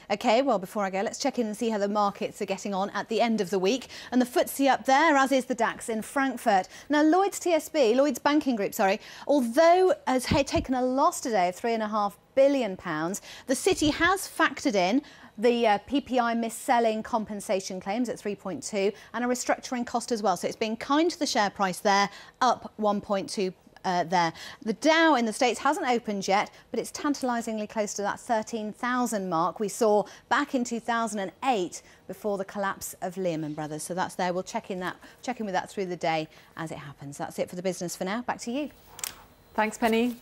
OK, well, before I go, let's check in and see how the markets are getting on at the end of the week. And the FTSE up there, as is the DAX in Frankfurt. Now, Lloyds Banking Group, although has taken a loss today of £3.5 billion, the city has factored in the PPI mis-selling compensation claims at 3.2 and a restructuring cost as well. So it's been kind to the share price there, up 1.2 there. The Dow in the States hasn't opened yet, but it's tantalisingly close to that 13,000 mark we saw back in 2008 before the collapse of Lehman Brothers. So that's there. We'll check in with that through the day as it happens. That's it for the business for now. Back to you. Thanks, Penny.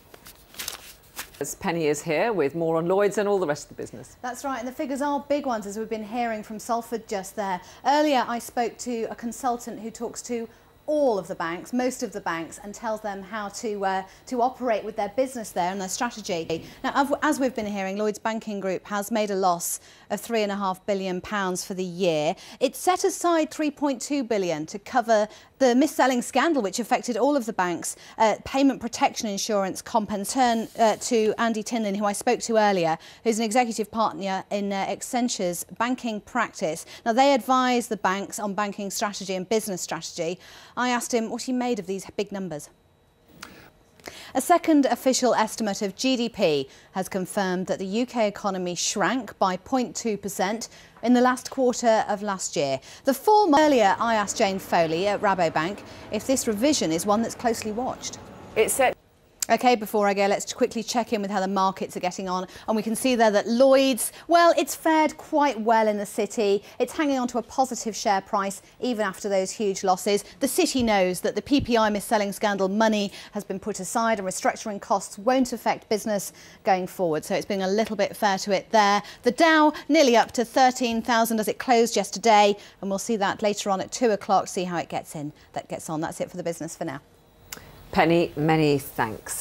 Penny is here with more on Lloyds and all the rest of the business. That's right, and the figures are big ones, as we've been hearing from Salford just there. Earlier, I spoke to a consultant who talks to all of the banks, most of the banks, and tells them how to operate with their business there and their strategy. Now, as we've been hearing, Lloyds Banking Group has made a loss of £3.5 billion for the year. It set aside £3.2 billion to cover the mis-selling scandal which affected all of the banks, payment protection insurance compensation to Andy Tinlin, who I spoke to earlier, who's an executive partner in Accenture's banking practice. Now, they advise the banks on banking strategy and business strategy. I asked him what he made of these big numbers. A second official estimate of GDP has confirmed that the UK economy shrank by 0.2% in the last quarter of last year. Earlier, I asked Jane Foley at Rabobank if this revision is one that's closely watched. It's set. OK, before I go, let's quickly check in with how the markets are getting on. And we can see there that Lloyds, well, it's fared quite well in the city. It's hanging on to a positive share price, even after those huge losses. The city knows that the PPI mis-selling scandal money has been put aside and restructuring costs won't affect business going forward. So it's been a little bit fair to it there. The Dow nearly up to 13,000 as it closed yesterday. And we'll see that later on at 2 o'clock, see how it gets on. That's it for the business for now. Penny, many thanks.